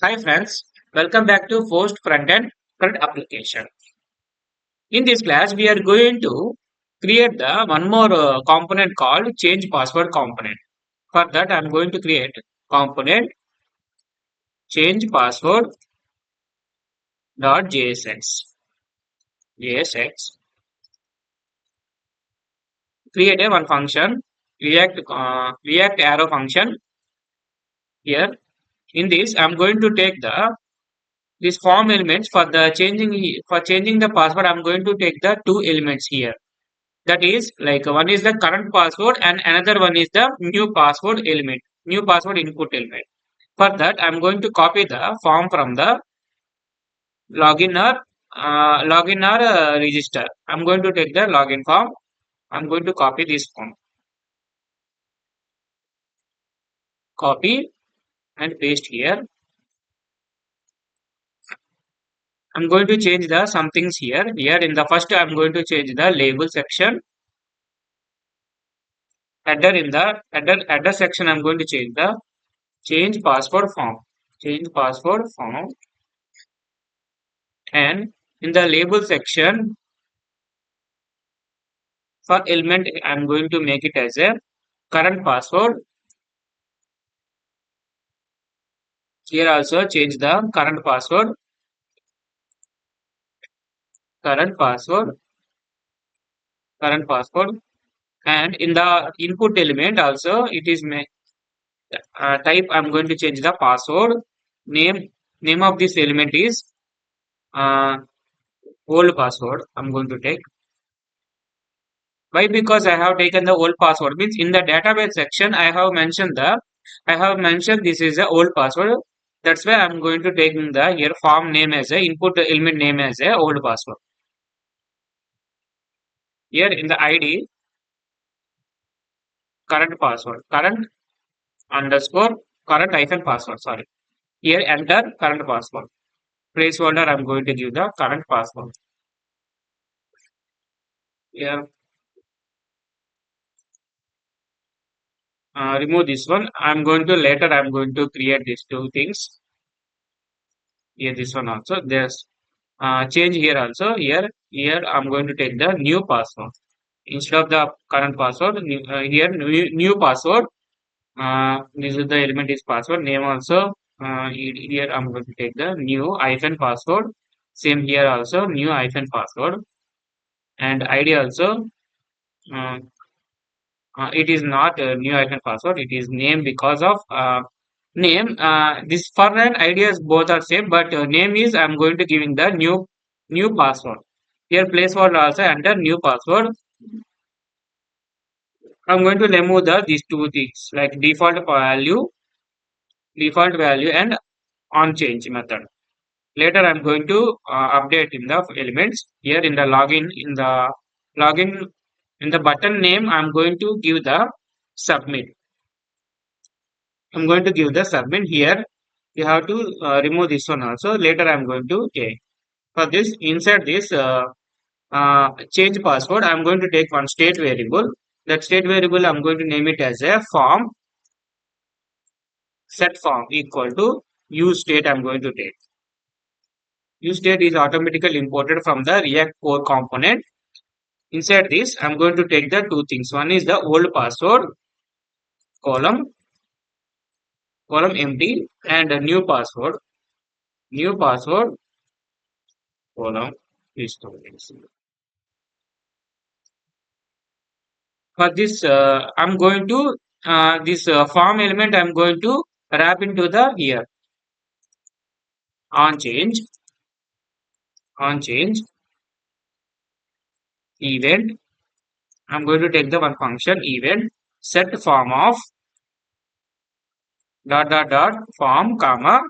Hi friends, welcome back to Post CRUD application. In this class, we are going to create the one more component called change password component. For that, I am going to create component change password dot JSX. Create a one function React arrow function here. In this, I am going to take the this form elements for changing the password. I am going to take the two elements here. That is like one is the current password and another one is the new password input element. For that, I'm going to copy the form from the login or register. I'm going to take the login form. I'm going to copy this form, copy and paste here. I'm going to change the some things here. Here in the first, I'm going to change the label section. Header section, I'm going to change the change password form. Change password form. And in the label section for element, I'm going to make it as a current password. Here also change the current password, current password. And in the input element also, it is type. I'm going to change the password name. Name of this element is uh, old password. I'm going to take. Why? Because I have taken the old password. Means in the database section, I have mentioned this is a old password. That's why I'm going to take the here form name as a input element name as a old password. Here in the ID current password, current underscore current hyphen password. Sorry. Here enter current password. Placeholder I'm going to give the current password. Here remove this one. I'm going to create these two things. Here this one also. There's change here also. Here I'm going to take the new password instead of the current password. Here new password. This is the element is password name also. Here I'm going to take the new hyphen password. Same here also new hyphen password and ID also. Uh, it is not new hyphen password. It is name because of name. This for and ideas both are same, but name is I'm going to giving the new password. Here placeholder also enter new password. I'm going to remove these two things like default value and on change method. Later I'm going to update in the elements. Here in the login in the button name I'm going to give the submit. I'm going to give the submit here. You have to remove this one also. Later I'm going to take. For this, inside this change password, I'm going to take one state variable. That state variable, I'm going to name it as a form, set form equal to use state I'm going to take. Use state is automatically imported from the React core component. Inside this, I'm going to take the two things. One is the old password, column empty, and a new password, column, these two things. For this, I'm going to this form element. I'm going to wrap into the here on change event. I'm going to take the one function event set form of dot form comma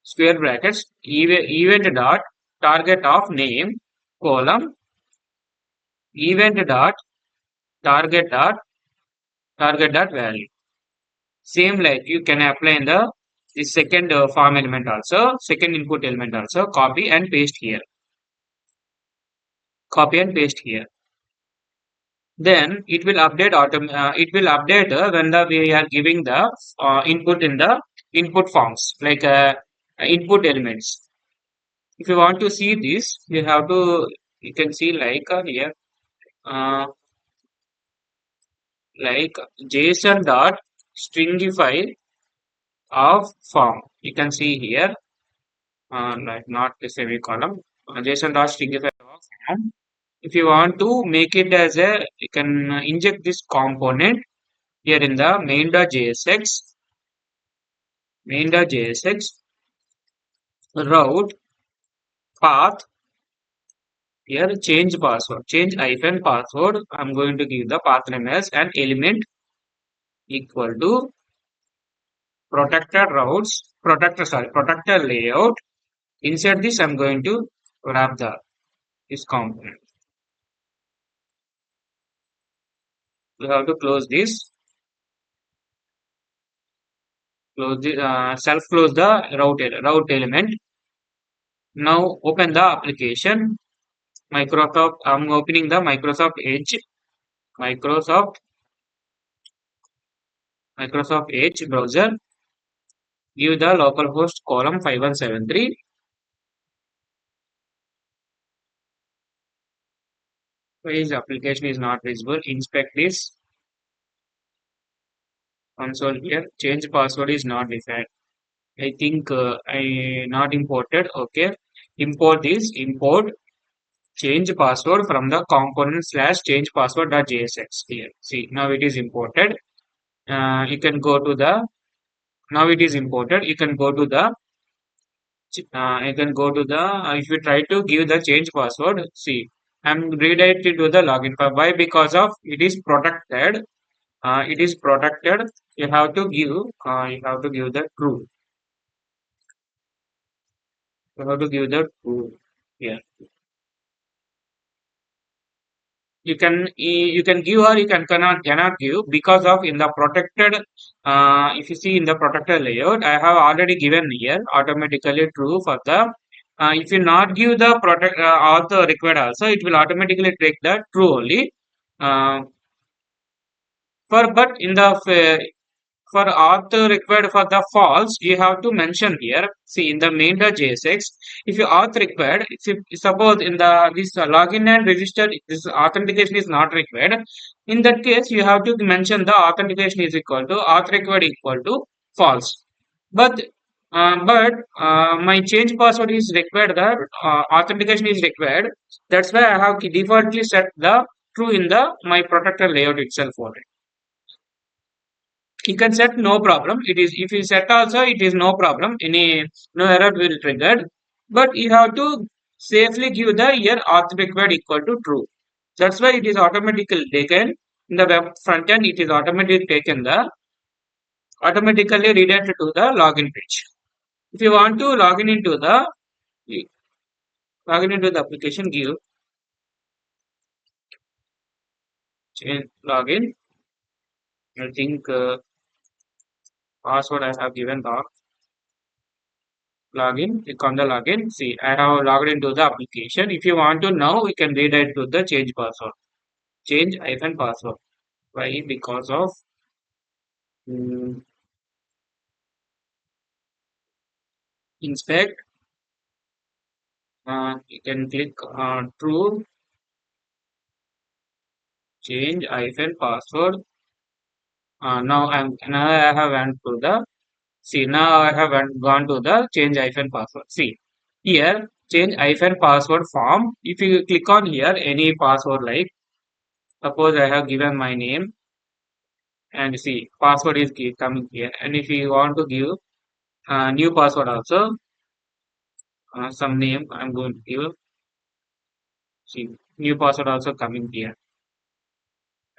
square brackets event dot target of name column event dot target dot value. Same like you can apply in the second form element also, second input element also. Copy and paste here. Copy and paste here. Then it will update when we are giving the input in the input forms like input elements. If you want to see this, you can see like here, uh, like JSON dot stringify of form. You can see here, like not the semicolon, JSON dot stringify of form. If you want to make it as a, you can inject this component here in the main.jsx route path. Here change password, change hyphen password. I'm going to give the path name as an element equal to protected routes, protected layout. Inside this, I'm going to wrap this component. We have to close this, self close the route element. Now open the application. Microsoft. I'm opening the Microsoft Edge. Microsoft Microsoft Edge browser. Give the localhost column 5173. Why is application is not visible? Inspect this console here. Change password is not defined. I think I not imported. Okay. Import this. Import change password from the component slash change password.jsx here. See, now it is imported. You can go to the, now it is imported. You can go to the, if you try to give the change password, see, I'm redirected to the login. Why? Because of it is protected. It is protected. You have to give the true. You have to give the true. Yeah. You can give or you cannot give because of in the protected, if you see in the protected layout I have already given here automatically true for the, if you not give the protect author required also it will automatically take the true only, uh, for but in the for auth required for the false, you have to mention here. See in the main.jsx, if you auth required, if suppose in the this login and register, this authentication is not required. In that case, you have to mention the authentication is equal to auth required equal to false. But my change password is required. The authentication is required. That's why I have defaultly set the true in the my protector layout itself already. You can set no problem. It is if you set also it is no problem. Any no error will triggered. But you have to safely give the here auth required equal to true. That's why it is automatically taken in the web front end. It is automatically redirected to the login page. If you want to login into the application, give change login. I think password I have given the login, click on the login. See, I have logged into the application. If you want to now, we can redirect to the change password. Change hyphen password. Why? Because of mm, inspect. You can click true change hyphen password. Now I have went to the, see now I have gone to the change hyphen password. See here change hyphen password form. If you click on here any password like suppose I have given my name and see password is coming here, and if you want to give new password also, some name I'm going to give, see new password also coming here,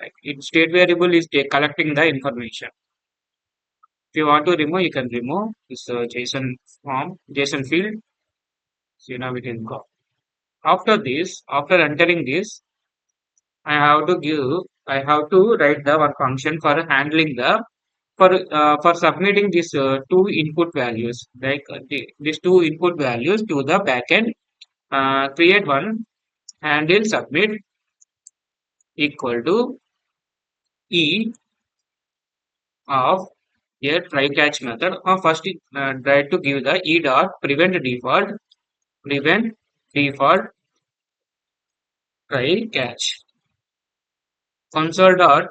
like it state variable is collecting the information. If you want to remove you can remove this json json field. So now we can go. After this, after entering this, I have to write the one function for handling the, for submitting these two input values, like these two input values to the backend. Create one handle submit equal to e of Here try catch method. First try to give the e dot prevent default try catch console dot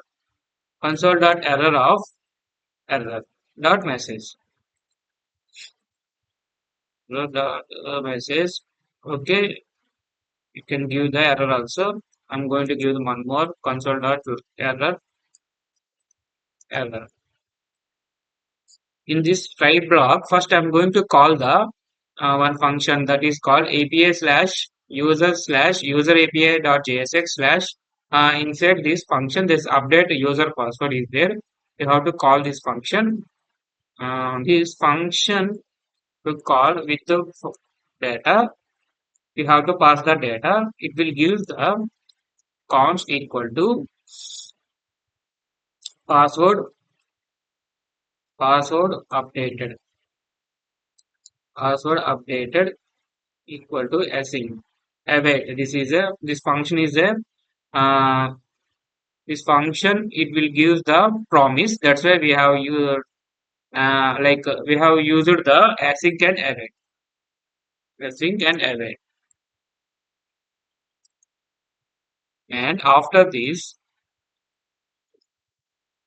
error of error dot message. Dot message. Okay, you can give the error also. I'm going to give the one more console dot error. In this try block, first I'm going to call the one function that is called API slash user API dot JSX slash inside this function this update user password is there. You have to call this function. This function to call with the data. You have to pass the data. It will give the const equal to password password updated password updated equal to async await. This function is a uh, this function it will give the promise. That's why we have used we have used the async and await. And after this,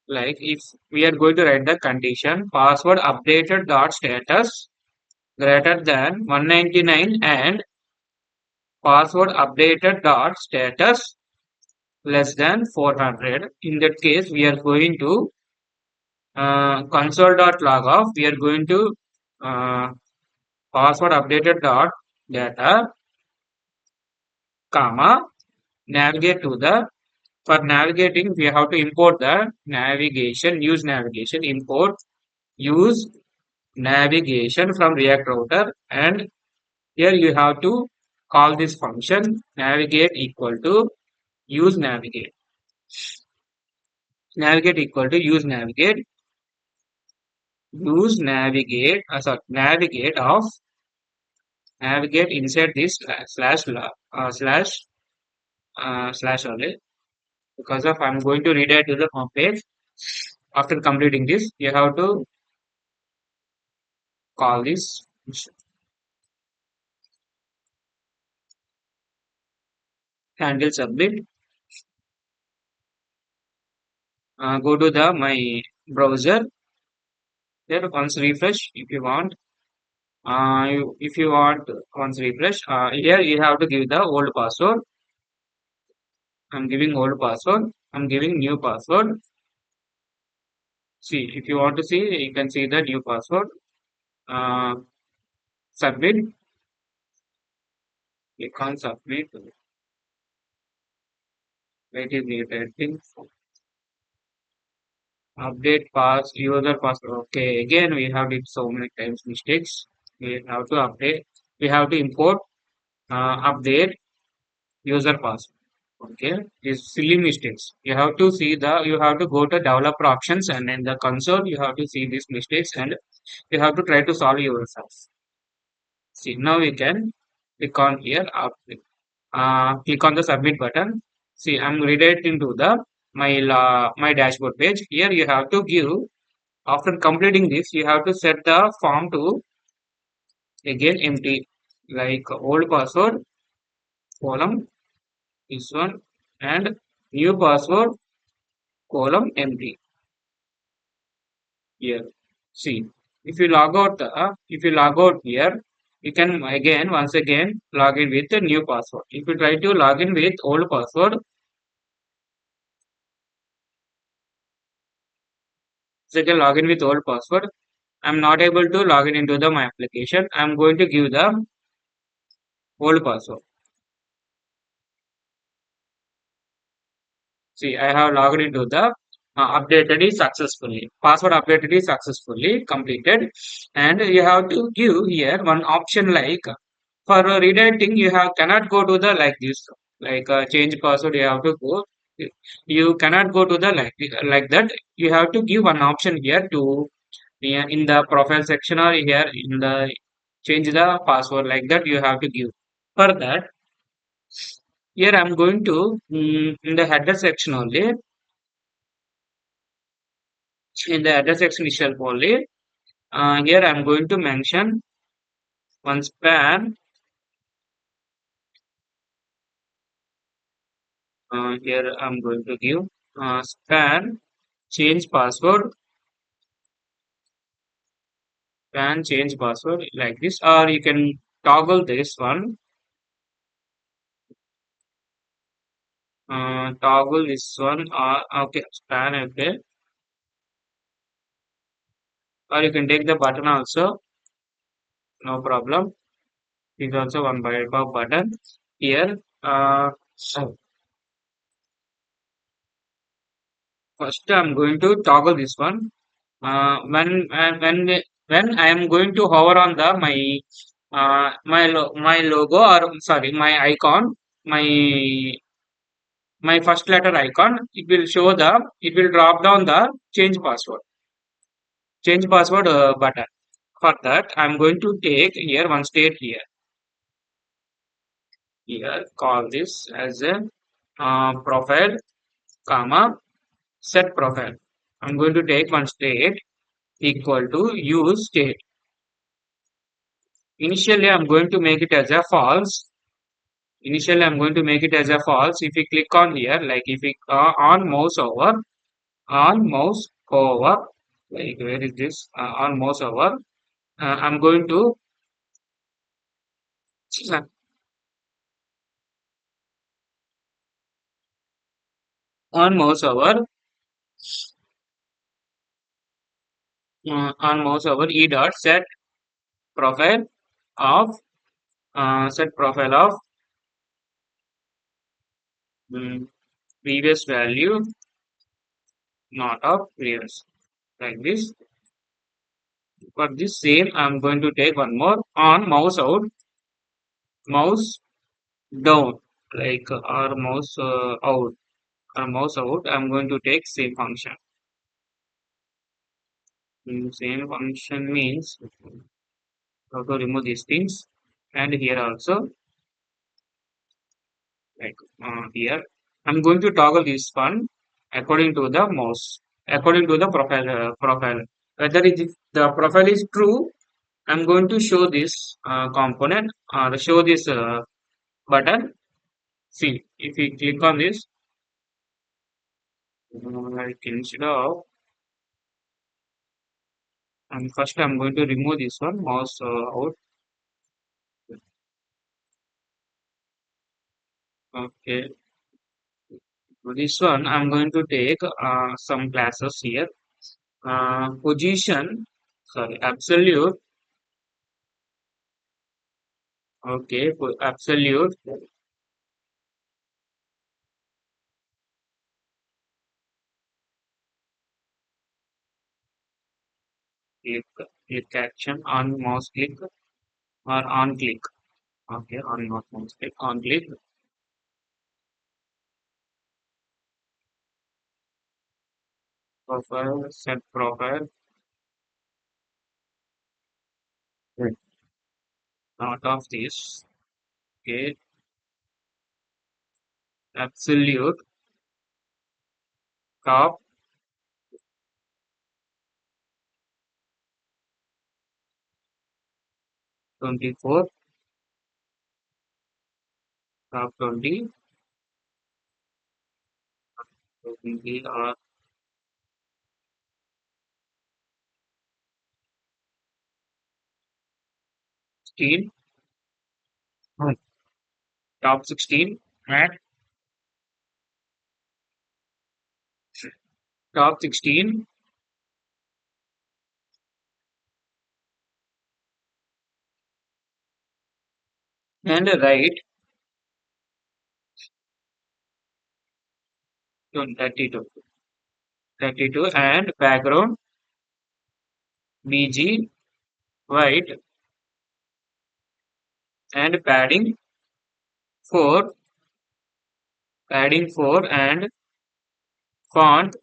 like if we are going to write the condition password updated dot status greater than 199 and password updated dot status less than 400. In that case, we are going to console.log of we are going to uh, password updated dot data comma navigate to the for navigating we have to import the navigation import use navigation from React router, and here you have to call this function navigate equal to use navigate equal to use navigate sorry navigate of navigate inside this slash only, because of I'm going to redirect to the home page. After completing this, you have to call this handle submit. Go to the my browser. There once refresh if you want. If you want once refresh, here you have to give the old password. I'm giving old password. I'm giving new password. See, if you want to see, you can see the new password. Uh, submit. Click on submit. Wait is needed. Update pass user password. Okay, again we have did so many times mistakes. We have to update. We have to import update user password. Okay, these silly mistakes. You have to see the. You have to go to developer options and in the console you have to see these mistakes and you have to try to solve yourself. See now we can click on here. Click on the submit button. See, I'm redirecting to the my dashboard page. Here you have to give after completing this, you have to set the form to again empty, like old password column this one and new password column empty here. See, if you log out here, you can again once again log in with the new password. If you try to log in with old password, second log in with old password. I'm not able to log in into the my application. I'm going to give the old password. See, I have logged into the updated is successfully. Password updated is successfully completed. And you have to give here one option like for redirecting, you have cannot go to the like this, like change password. You have to go. You cannot go to the like that. You have to give one option here to yeah, in the profile section or here in the change the password like that. You have to give. For that, here I'm going to in the header section only. in the address section only. Here I'm going to mention one span. Here I'm going to give span change password, span change password like this, or you can toggle this one, toggle this one, okay, span, okay, or you can take the button also, no problem. It's also one by button here. So first I'm going to toggle this one. When I am going to hover on the my logo, or sorry, my icon, my my first letter icon, it will drop down the change password button. For that I'm going to take here one state here, call this as a profile, comma, set profile. I'm going to take one state equal to use state. Initially I'm going to make it as a false. Initially I'm going to make it as a false. If you click on here, like if you on mouse over, like where is this, on mouse over, I'm going to on mouse over, on mouse over e dot profile of set profile of mm, previous value, not of previous, like this. For this same I'm going to take one more on mouse out, mouse down, like or mouse out, or mouse out. I'm going to take same function. Same function means how to remove these things, and here also, like here I'm going to toggle this one according to the mouse, according to the profile. Whether it is, the profile is true, I'm going to show this component, or show this button. See, if we click on this, like instead of, and first I'm going to remove this one, mouse out. Okay, for this one I'm going to take some classes here. Position, sorry, absolute. Okay, absolute, click, click action, on mouse click, or on click. Okay, on not mouse click, on click, profile, set profile, right, not of this. Okay, absolute, top 24, top 20, 20 or 16, right, top 16, and top 16, and right 32, 32, and background bg white, and four padding 4, and font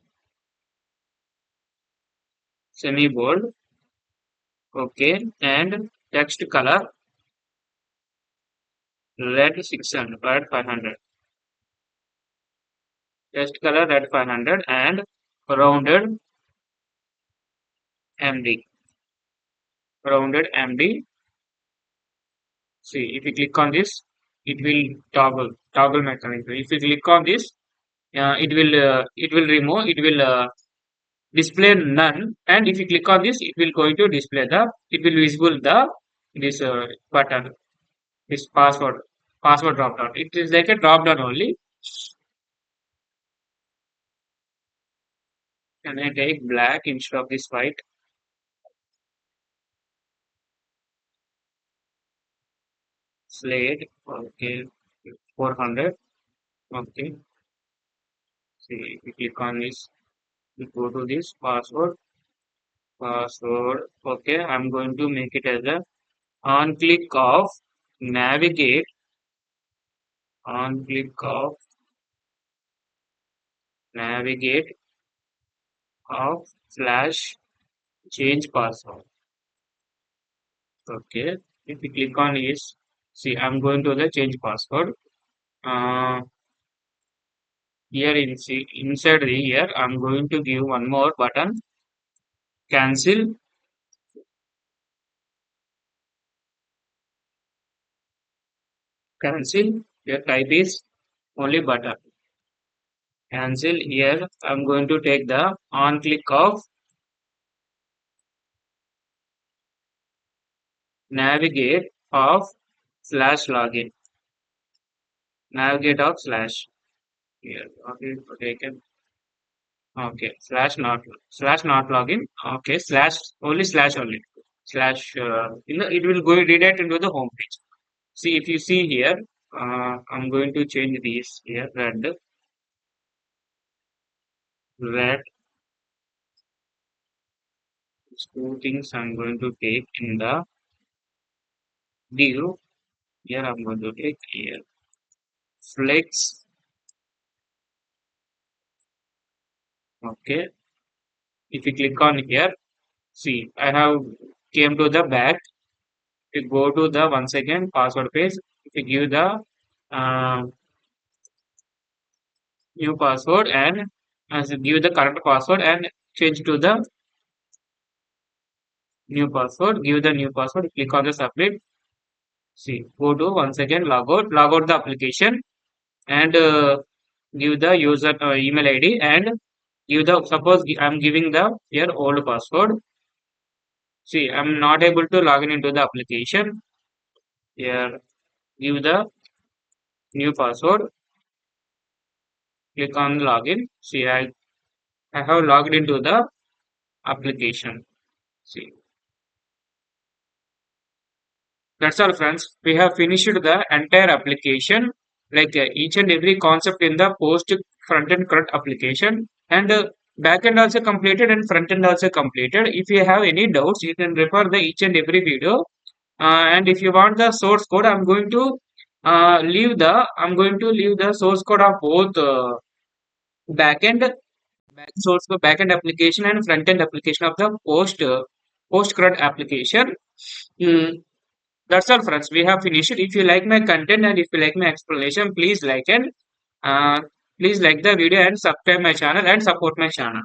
semi bold. Okay, and text color red 600, red 500, text color red 500, and rounded MD, rounded MD. See, if you click on this, it will toggle mechanism. If you click on this, it will remove, it will display none, and if you click on this, it will going to display it will visible this button, this password drop down. It is like a drop down only. Can I take black instead of this white? Slate, okay, 400, okay. See, we click on this, we go to this password, okay. I'm going to make it as a on click of navigate, on click of navigate of slash change password, okay. If you click on this, see, I'm going to the change password. Uh, Here inside the here, I'm going to give one more button, cancel, cancel. Your type is only button. Cancel here. I'm going to take the on click of navigate of slash login. Navigate of slash here. Okay, taken. Okay, slash not login. Okay, slash only slash only. Slash it will go redirect into the home page. See, if you see here, I'm going to change these here. Red. Two things I'm going to take in the div. Here I'm going to take here flex. Okay. If you click on here, see, I have came to the back. If you go to the once again password page, if you give the uh, new password and as you give the current password and change to the new password, give the new password, click on the submit. See, go to once again log out the application and give the user email ID and give the suppose I'm giving the here old password. See, I'm not able to log in into the application. Here, give the new password. Click on login. See, I have logged into the application. See, that's all, friends. We have finished the entire application, like each and every concept in the post front end CRUD application, and backend also completed and front end also completed. If you have any doubts, you can refer the each and every video. And if you want the source code, I'm going to leave the source code of both backend source code backend application and front end application of the post CRUD application. Mm, that's all, friends. We have finished. If you like my content and if you like my explanation, uh, please like the video and subscribe my channel and support my channel.